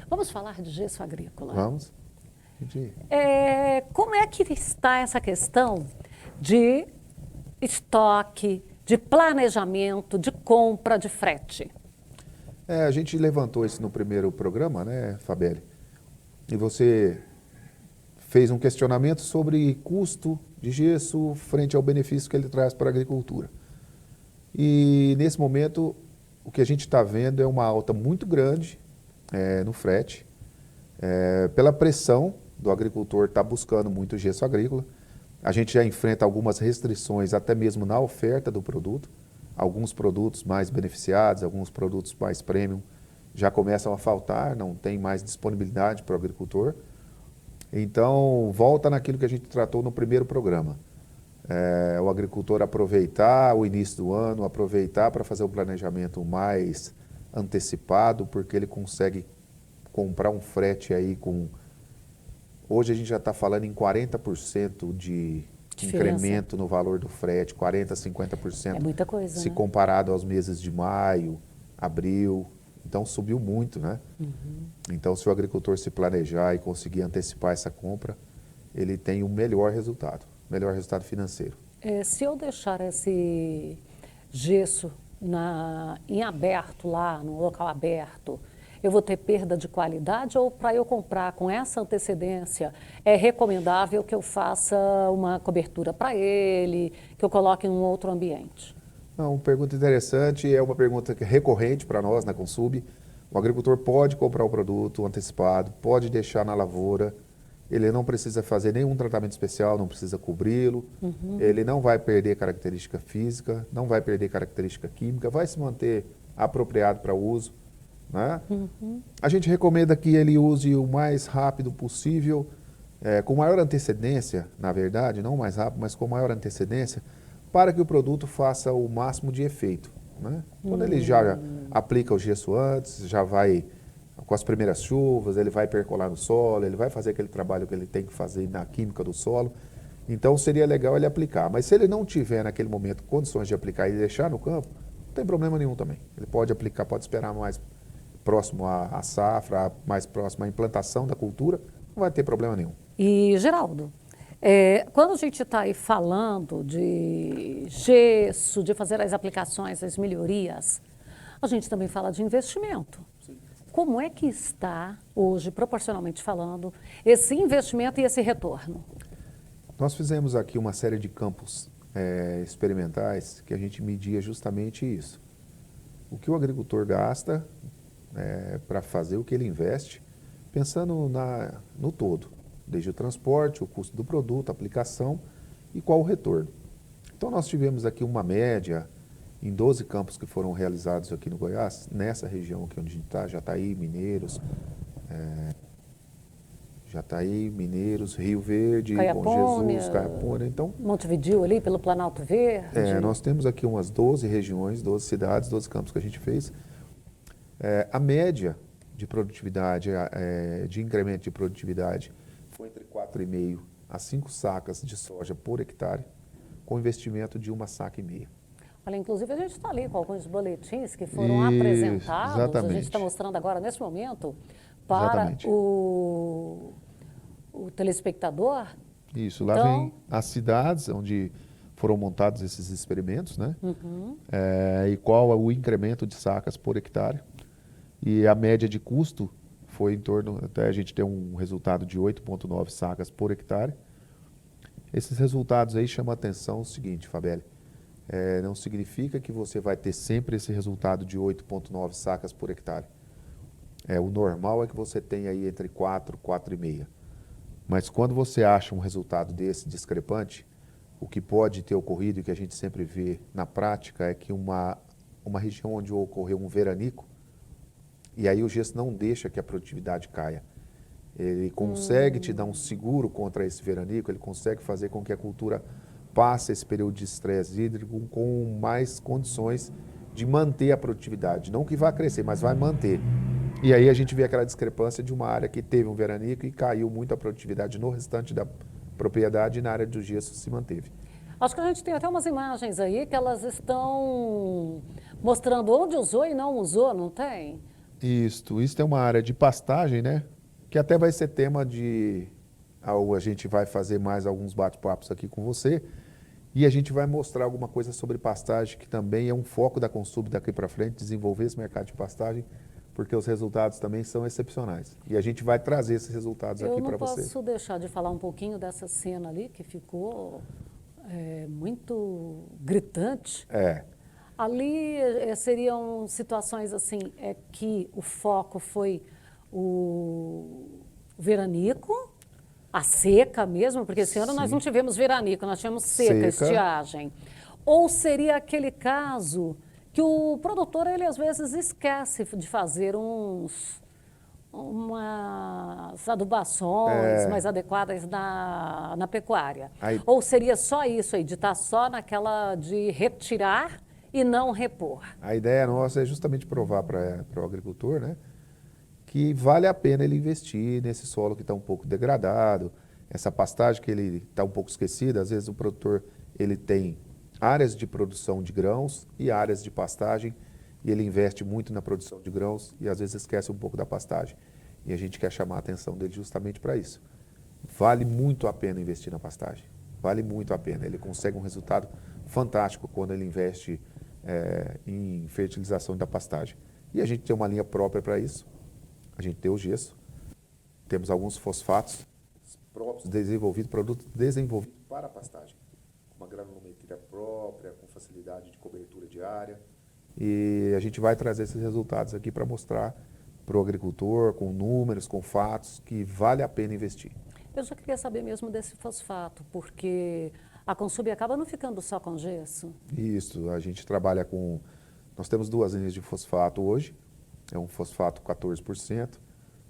Vamos falar de gesso agrícola. Vamos? Como é que está essa questão de estoque, de planejamento, de compra, de frete? A gente levantou isso no primeiro programa, né, Fabeli? E você fez um questionamento sobre custo de gesso frente ao benefício que ele traz para a agricultura. E nesse momento, o que a gente está vendo é uma alta muito grande no frete, pela pressão do agricultor estar buscando muito gesso agrícola. A gente já enfrenta algumas restrições até mesmo na oferta do produto. Alguns produtos mais beneficiados, alguns produtos mais premium já começam a faltar, não tem mais disponibilidade para o agricultor. Então, volta naquilo que a gente tratou no primeiro programa. O agricultor aproveitar o início do ano, aproveitar para fazer o planejamento mais antecipado, porque ele consegue comprar um frete aí com... Hoje a gente já está falando em 40% de incremento no valor do frete, 40%, 50%. É muita coisa, se comparado aos meses de maio, abril. Então subiu muito, né? Então se o agricultor se planejar e conseguir antecipar essa compra, ele tem um melhor resultado financeiro. Se eu deixar esse gesso em aberto lá, no local aberto, eu vou ter perda de qualidade ou para eu comprar com essa antecedência é recomendável que eu faça uma cobertura para ele, que eu coloque em um outro ambiente? Uma pergunta interessante, é uma pergunta recorrente para nós na Consub. O agricultor pode comprar o produto antecipado, pode deixar na lavoura, ele não precisa fazer nenhum tratamento especial, não precisa cobri-lo, ele não vai perder característica física, não vai perder característica química, vai se manter apropriado para uso. Né? A gente recomenda que ele use o mais rápido possível, com maior antecedência, na verdade, não mais rápido, mas com maior antecedência, para que o produto faça o máximo de efeito. Né? Quando ele já aplica o gesso antes, já vai com as primeiras chuvas, ele vai percolar no solo, ele vai fazer aquele trabalho que ele tem que fazer na química do solo. Então seria legal ele aplicar. Mas se ele não tiver naquele momento condições de aplicar e deixar no campo, não tem problema nenhum também. Ele pode aplicar, pode esperar mais próximo à safra, mais próximo à implantação da cultura, não vai ter problema nenhum. E, Geraldo, quando a gente está aí falando de gesso, de fazer as aplicações, as melhorias, a gente também fala de investimento. Sim. Como é que está hoje, proporcionalmente falando, esse investimento e esse retorno? Nós fizemos aqui uma série de campos experimentais que a gente media justamente isso. O que o agricultor gasta para fazer o que ele investe, pensando no todo, desde o transporte, o custo do produto, a aplicação e qual o retorno. Então nós tivemos aqui uma média em 12 campos que foram realizados aqui no Goiás, nessa região aqui onde a gente está, Jataí, Mineiros, Rio Verde, Bom Jesus, Caiapônia. Então, Montevidéu ali pelo Planalto Verde. Nós temos aqui umas 12 regiões, 12 cidades, 12 campos que a gente fez. A média de produtividade, de incremento de produtividade, foi entre 4,5 a 5 sacas de soja por hectare, com investimento de 1,5 saca. Olha, inclusive a gente está ali com alguns boletins que foram apresentados, exatamente. A gente está mostrando agora, nesse momento, para o telespectador. Isso, lá vem as cidades onde foram montados esses experimentos, né? E qual é o incremento de sacas por hectare. E a média de custo foi em torno, até a gente tem um resultado de 8,9 sacas por hectare. Esses resultados aí chamam a atenção o seguinte, Fabeli, não significa que você vai ter sempre esse resultado de 8,9 sacas por hectare. O normal é que você tenha aí entre 4 e 4,5. Mas quando você acha um resultado desse discrepante, o que pode ter ocorrido e que a gente sempre vê na prática é que uma região onde ocorreu um veranico, e aí o gesso não deixa que a produtividade caia. Ele consegue te dar um seguro contra esse veranico, ele consegue fazer com que a cultura passe esse período de estresse hídrico com mais condições de manter a produtividade. Não que vá crescer, mas vai manter. E aí a gente vê aquela discrepância de uma área que teve um veranico e caiu muito a produtividade no restante da propriedade, e na área do gesso se manteve. Acho que a gente tem até umas imagens aí que elas estão mostrando onde usou e não usou, não tem? Isso é uma área de pastagem, né? Que até vai ser tema de... A gente vai fazer mais alguns bate-papos aqui com você e a gente vai mostrar alguma coisa sobre pastagem, que também é um foco da Consub daqui para frente, desenvolver esse mercado de pastagem, porque os resultados também são excepcionais. E a gente vai trazer esses resultados aqui para você. Eu não posso deixar de falar um pouquinho dessa cena ali, que ficou muito gritante. Ali seriam situações assim, que o foco foi o veranico, a seca mesmo, porque esse ano nós não tivemos veranico, nós tivemos seca, estiagem. Ou seria aquele caso que o produtor, ele às vezes esquece de fazer umas adubações mais adequadas na pecuária. Ou seria só isso aí, de estar só naquela de retirar e não repor? A ideia nossa é justamente provar para o agricultor, né, que vale a pena ele investir nesse solo que está um pouco degradado, essa pastagem que ele está um pouco esquecida. Às vezes o produtor ele tem áreas de produção de grãos e áreas de pastagem, e ele investe muito na produção de grãos e às vezes esquece um pouco da pastagem. E a gente quer chamar a atenção dele justamente para isso. Vale muito a pena investir na pastagem, vale muito a pena. Ele consegue um resultado fantástico quando ele investe em fertilização da pastagem. E a gente tem uma linha própria para isso. A gente tem o gesso, temos alguns fosfatos próprios desenvolvidos, produtos desenvolvidos para a pastagem, com uma granulometria própria, com facilidade de cobertura diária. E a gente vai trazer esses resultados aqui para mostrar para o agricultor, com números, com fatos, que vale a pena investir. Eu já queria saber mesmo desse fosfato, porque a Consub acaba não ficando só com gesso. Isso, a gente trabalha com... Nós temos duas linhas de fosfato hoje. É um fosfato 14%,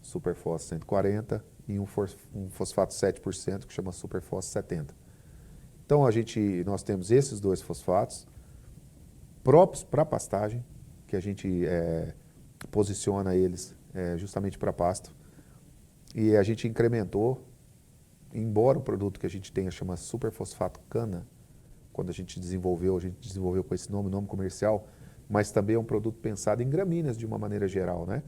Superfos 140 e um fosfato 7% que chama Superfos 70. Então nós temos esses dois fosfatos próprios para pastagem, que a gente posiciona eles justamente para pasto. E a gente incrementou, embora o produto que a gente tenha chama Superfosfato Cana, quando a gente desenvolveu com esse nome comercial, mas também é um produto pensado em gramíneas de uma maneira geral, né?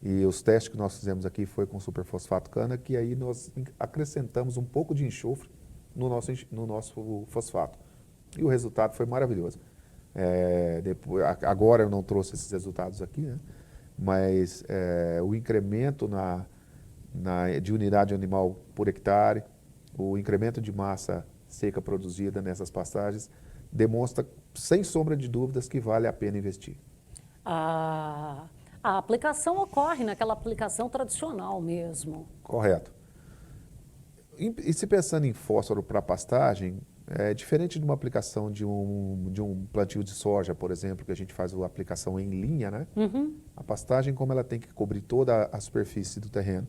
E os testes que nós fizemos aqui foi com superfosfato cana, que aí nós acrescentamos um pouco de enxofre no nosso fosfato. E o resultado foi maravilhoso. Agora eu não trouxe esses resultados aqui, né? Mas o incremento de unidade animal por hectare, o incremento de massa seca produzida nessas pastagens, demonstra, sem sombra de dúvidas, que vale a pena investir. A aplicação ocorre naquela aplicação tradicional mesmo. Correto. E se pensando em fósforo para pastagem, é diferente de uma aplicação de um plantio de soja, por exemplo, que a gente faz a aplicação em linha, né? A pastagem, como ela tem que cobrir toda a superfície do terreno,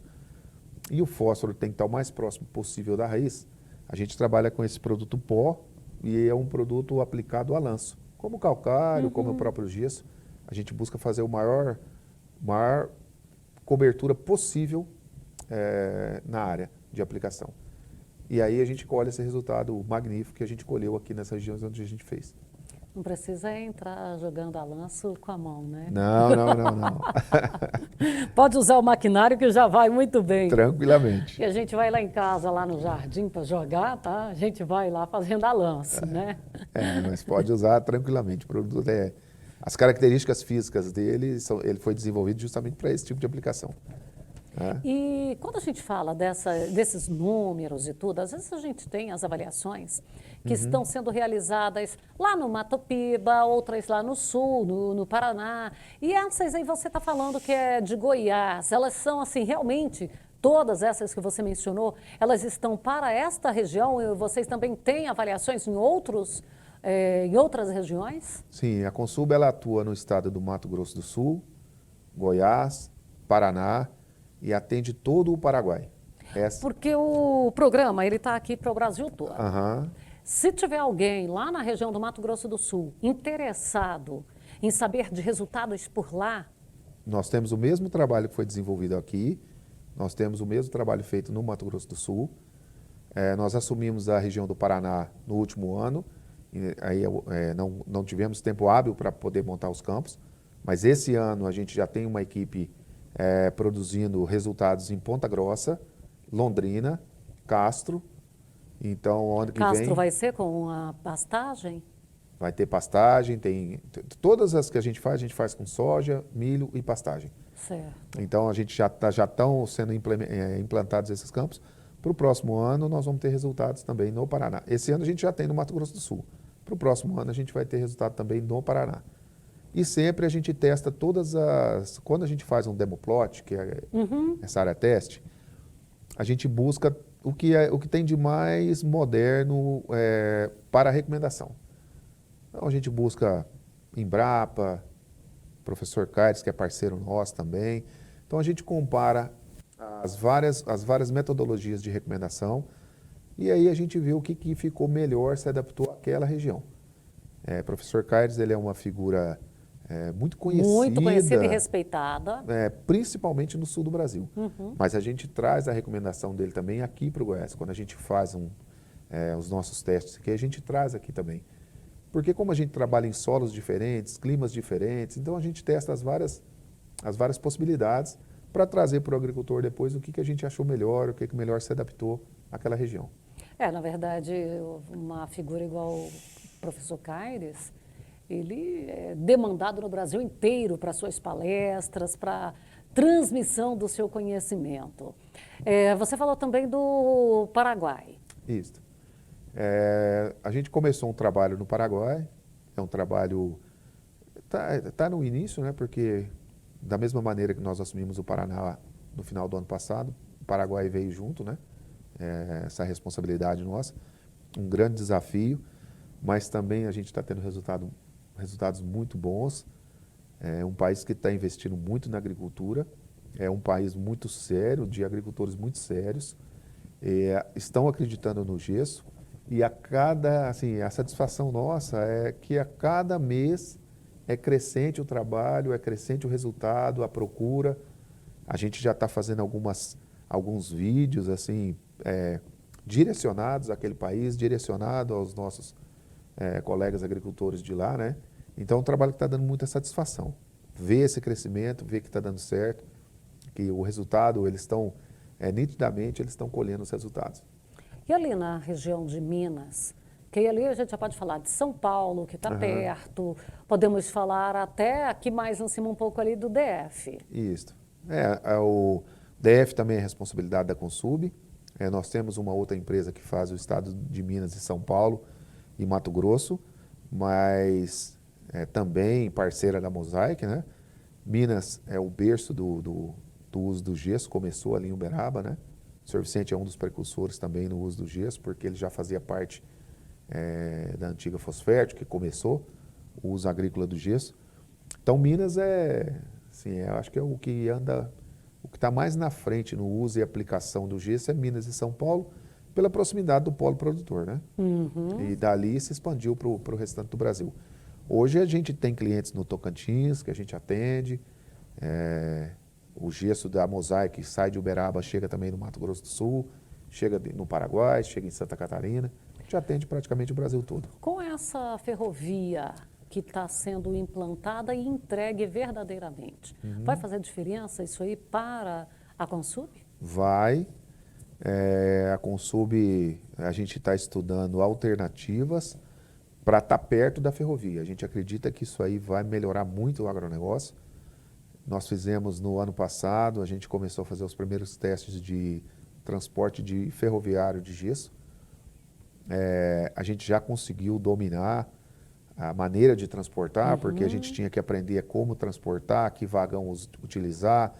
e o fósforo tem que estar o mais próximo possível da raiz, a gente trabalha com esse produto pó, e é um produto aplicado a lanço. Como o calcário, como o próprio gesso, a gente busca fazer o maior cobertura possível na área de aplicação. E aí a gente colhe esse resultado magnífico que a gente colheu aqui nessas regiões onde a gente fez. Não precisa entrar jogando a lanço com a mão, né? Não. Pode usar o maquinário que já vai muito bem. Tranquilamente. E a gente vai lá em casa, lá no jardim, para jogar, tá? A gente vai lá fazendo a lança, né? Mas pode usar tranquilamente. O produto as características físicas dele, ele foi desenvolvido justamente para esse tipo de aplicação. E quando a gente fala desses números e tudo, às vezes a gente tem as avaliações que estão sendo realizadas lá no Mato Piba, outras lá no sul, no Paraná. E essas aí você está falando que é de Goiás. Elas são, assim, realmente, todas essas que você mencionou, elas estão para esta região e vocês também têm avaliações em outras regiões? Sim, a Consub ela atua no estado do Mato Grosso do Sul, Goiás, Paraná, e atende todo o Paraguai. Porque o programa ele está aqui para o Brasil todo. Uhum. Se tiver alguém lá na região do Mato Grosso do Sul interessado em saber de resultados por lá... Nós temos o mesmo trabalho que foi desenvolvido aqui, nós temos o mesmo trabalho feito no Mato Grosso do Sul. Nós assumimos a região do Paraná no último ano, e aí não tivemos tempo hábil para poder montar os campos, mas esse ano a gente já tem uma equipe produzindo resultados em Ponta Grossa, Londrina, Castro. Então, ano que vem... Castro vai ser com a pastagem? Vai ter pastagem, todas as que a gente faz com soja, milho e pastagem. Certo. Então, a gente já estão sendo implantados esses campos. Para o próximo ano, nós vamos ter resultados também no Paraná. Esse ano a gente já tem no Mato Grosso do Sul. Para o próximo ano, a gente vai ter resultado também no Paraná. E sempre a gente testa todas as... Quando a gente faz um demo plot, que é essa área teste, a gente busca o que tem de mais moderno para a recomendação. Então, a gente busca Embrapa, professor Caires, que é parceiro nosso também. Então, a gente compara as várias metodologias de recomendação e aí a gente vê o que ficou melhor, se adaptou àquela região. Professor Caires, ele é uma figura muito conhecida e respeitada. Principalmente no sul do Brasil. Mas a gente traz a recomendação dele também aqui para o Goiás. Quando a gente faz os nossos testes aqui, a gente traz aqui também. Porque como a gente trabalha em solos diferentes, climas diferentes, então a gente testa as várias possibilidades para trazer para o agricultor depois o que a gente achou melhor, o que melhor se adaptou àquela região. Na verdade, uma figura igual o professor Caires, ele é demandado no Brasil inteiro para suas palestras, para transmissão do seu conhecimento. Você falou também do Paraguai. Isso. A gente começou um trabalho no Paraguai, é um trabalho, tá no início, né, porque da mesma maneira que nós assumimos o Paraná no final do ano passado, o Paraguai veio junto, né, essa responsabilidade nossa, um grande desafio, mas também a gente está tendo resultados muito bons. É um país que está investindo muito na agricultura, é um país muito sério, de agricultores muito sérios, estão acreditando no gesso e a satisfação nossa é que a cada mês é crescente o trabalho, é crescente o resultado, a procura. A gente já está fazendo alguns vídeos assim direcionados àquele país, direcionado aos nossos colegas agricultores de lá, né? Então, é um trabalho que está dando muita satisfação. Ver esse crescimento, ver que está dando certo, que o resultado, nitidamente, eles estão colhendo os resultados. E ali na região de Minas, que ali a gente já pode falar de São Paulo, que está perto, podemos falar até aqui mais em cima um pouco ali do DF. Isso. O DF também é responsabilidade da Consub. Nós temos uma outra empresa que faz o estado de Minas e São Paulo e Mato Grosso, mas também parceira da Mosaic, né? Minas é o berço do uso do gesso, começou ali em Uberaba, né? O Sr. Vicente é um dos precursores também no uso do gesso, porque ele já fazia parte da antiga Fosfértil, que começou o uso agrícola do gesso. Então, Minas eu acho que é o que está mais na frente no uso e aplicação do gesso é Minas e São Paulo, pela proximidade do polo produtor, né? E dali se expandiu para o restante do Brasil. Hoje a gente tem clientes no Tocantins, que a gente atende, o gesso da Mosaic sai de Uberaba, chega também no Mato Grosso do Sul, chega no Paraguai, chega em Santa Catarina, a gente atende praticamente o Brasil todo. Com essa ferrovia que está sendo implantada e entregue verdadeiramente, vai fazer diferença isso aí para a Consub? Vai. A Consub, a gente está estudando alternativas para estar perto da ferrovia. A gente acredita que isso aí vai melhorar muito o agronegócio. Nós fizemos no ano passado, a gente começou a fazer os primeiros testes de transporte de ferroviário de gesso. A gente já conseguiu dominar a maneira de transportar, porque a gente tinha que aprender como transportar, que vagão utilizar,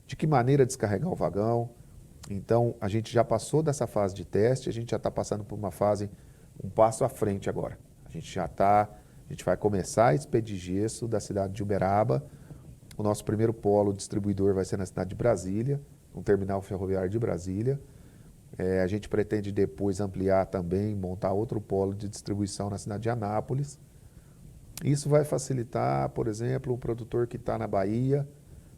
de que maneira descarregar o vagão. Então, a gente já passou dessa fase de teste, a gente já está passando por uma fase, um passo à frente agora. A gente vai começar a expedir gesso da cidade de Uberaba. O nosso primeiro polo distribuidor vai ser na cidade de Brasília, um terminal ferroviário de Brasília. A gente pretende depois ampliar também, montar outro polo de distribuição na cidade de Anápolis. Isso vai facilitar, por exemplo, o produtor que está na Bahia,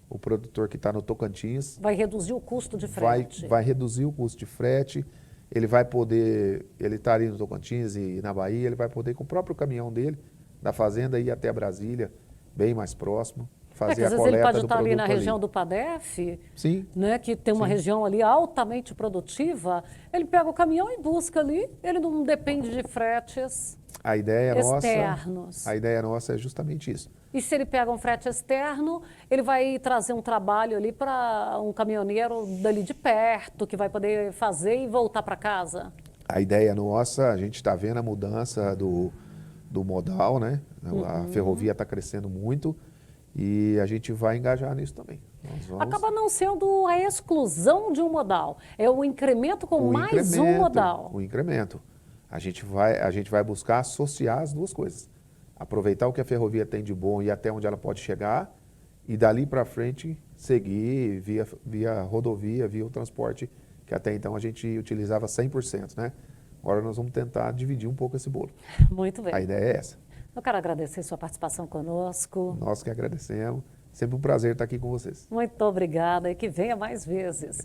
o produtor que está no Tocantins. Vai reduzir o custo de frete. Vai reduzir o custo de frete. Ele vai poder, ele está ali no Tocantins e na Bahia, ele vai poder ir com o próprio caminhão dele, da fazenda, ir até Brasília, bem mais próximo. fazer que às a vezes ele coleta pode do estar ali produto na ali. região do Padef, Sim, né, que tem uma sim. região ali altamente produtiva, ele pega o caminhão e busca ali, ele não depende de fretes A ideia externos. nossa é justamente isso. E se ele pega um frete externo, ele vai trazer um trabalho ali para um caminhoneiro dali de perto, que vai poder fazer e voltar para casa. A ideia nossa, a gente está vendo a mudança do modal, né? A ferrovia está crescendo muito e a gente vai engajar nisso também. Nós vamos... Acaba não sendo a exclusão de um modal, é o incremento com O mais um modal. O incremento. A gente vai buscar associar as duas coisas. Aproveitar o que a ferrovia tem de bom e até onde ela pode chegar e dali para frente seguir via rodovia, via o transporte que até então a gente utilizava 100%, né? Agora nós vamos tentar dividir um pouco esse bolo. Muito bem. A ideia é essa. Eu quero agradecer sua participação conosco. Nós que agradecemos. Sempre um prazer estar aqui com vocês. Muito obrigada e que venha mais vezes.